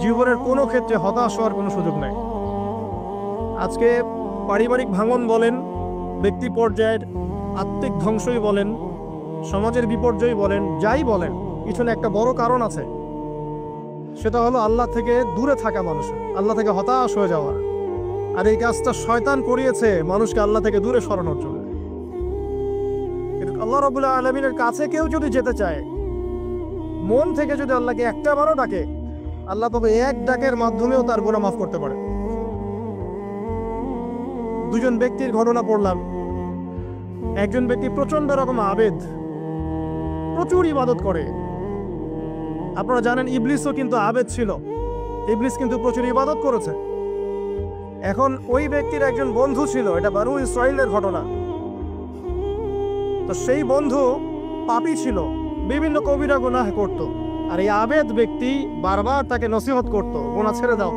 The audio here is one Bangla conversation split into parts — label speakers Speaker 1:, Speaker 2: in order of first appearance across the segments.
Speaker 1: জীবনের কোনো ক্ষেত্রে হতাশ হওয়ার কোনো সুযোগ নাই। আজকে পারিবারিক ভাঙন বলেন, ব্যক্তি পর্যায়ের আত্মিক ধ্বংসই বলেন, সমাজের বিপর্যয় বলেন, যাই বলেন, পিছনে একটা বড় কারণ আছে। সেটা হলো আল্লাহ থেকে দূরে থাকা মানুষ, আল্লাহ থেকে হতাশ হয়ে যাওয়া। আর এই কাজটা শয়তান করিয়েছে মানুষকে আল্লাহ থেকে দূরে সরানোর জন্য। কিন্তু আল্লাহ রাব্বুল আলামিনের কাছে কেউ যদি যেতে চায়, মন থেকে যদি আল্লাহকে একটা বারও ডাকে, আল্লাহ তবে এক ডাকের মাধ্যমেও তার গুনাহ মাফ করতে পারে। দুজন ব্যক্তির ঘটনা পড়লাম। একজন ব্যক্তি প্রচন্ড রকম আবেদ, প্রচুর ইবাদত করে। আপনারা জানেন ইবলিসও কিন্তু আবেদ ছিল, ইবলিস কিন্তু প্রচুর ইবাদত করেছে। এখন ওই ব্যক্তির একজন বন্ধু ছিল, এটা বানু ইসরাইলের ঘটনা। তো সেই বন্ধু পাপী ছিল, বিভিন্ন কবিরা গুনাহ করত। আর এই আবেদ ব্যক্তি বারবার তাকে নসিহত করত, গুনাহ ছেড়ে দাও,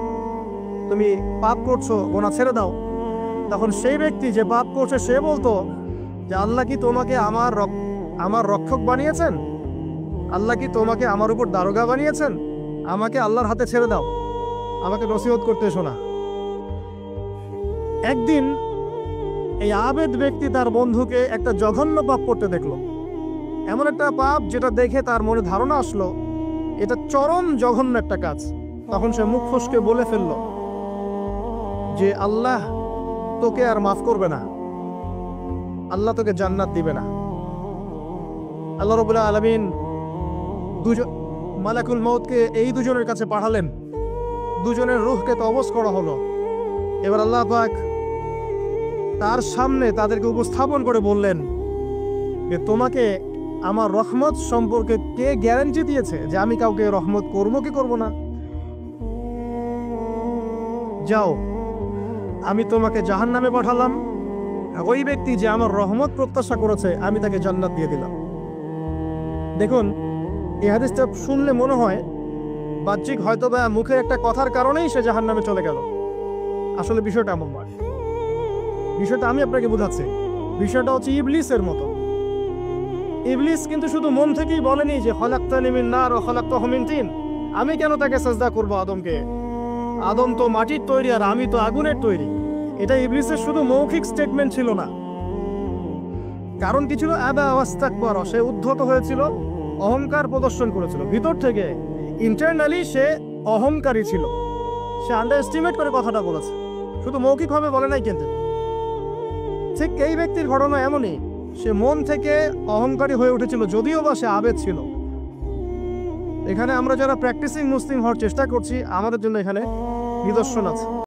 Speaker 1: তুমি পাপ করছো, গুনাহ ছেড়ে দাও। তখন সেই ব্যক্তি যে পাপ করছে সে বলতো যে আল্লাহ কি তোমাকে আমার রক্ষক বানিয়েছেন? আল্লাহ কি তোমাকে আমার উপর দারোগা বানিয়েছেন? আমাকে আল্লাহর হাতে ছেড়ে দাও, আমাকে নসিহত করতে এসো না। একদিন এই আবেদ ব্যক্তি তার বন্ধুকে একটা জঘন্য পাপ করতে দেখলো, এমন একটা পাপ যেটা দেখে তার মনে ধারণা আসলো এটা চরম জঘন্য একটা কাজ। তখন সে মুখ ফসকে বলে ফেলল যে আল্লাহ তোকে আর মাফ করবে না, আল্লাহ তোকে জান্নাত দিবে না। আল্লাহ রাব্বুল আলামিন মালাকুল মউতকে এই দুজনের কাছে পাঠালেন, দুজনের রূহকে কবজ করা হলো। এবার আল্লাহ পাক তার সামনে তাদেরকে উপস্থাপন করে বললেন যে তোমাকে আমার রহমত সম্পর্কে কে গ্যারান্টি দিয়েছে যে আমি কাউকে রহমত করবো কি করব না? যাও, আমি তোমাকে জাহান্নামে পাঠালাম, ওই ব্যক্তি যে আমার রহমত প্রত্যাশা করেছে আমি তাকে জান্নাত দিয়ে দিলাম। দেখুন, এই হাদিসটা শুনলে মনে হয় বাহ্যিক হয়তো বা মুখের একটা কথার কারণেই সে জাহান্নামে চলে গেল। আসলে বিষয়টা এমন নয়। বিষয়টা আমি আপনাকে বোঝাচ্ছি। বিষয়টা হচ্ছে ইবলিসের মতো। ইবলিস কিন্তু শুধু মন থেকেই বলেনি যে খলাকতানি মিন নার ওয়া খলাকতাহু মিন তিন, আমি কেন তাকে সাজদা করব আদমকে? আদম তো মাটির তৈরি আর আমি তো আগুনের তৈরি। এটা ইবলিসের শুধু মৌখিক স্টেটমেন্ট ছিল না, কারণ কি ছিল? আবা ওয়াস্তাকবার, সে উদ্ধত হয়েছিল, অহংকার প্রদর্শন করেছিল। ভিতর থেকে ইন্টারনালি সে অহংকারী ছিল, সে আন্ডার এস্টিমেট করে কথাটা বলেছে, শুধু মৌখিকভাবে বলে নাই। কিন্তু ঠিক এই ব্যক্তির ঘটনা এমনই, সে মন থেকে অহংকারী হয়ে উঠেছিল, যদিও বা সে আবেদ ছিল। এখানে আমরা যারা প্র্যাকটিসিং মুসলিম হওয়ার চেষ্টা করছি, আমাদের জন্য এখানে নিদর্শন আছে।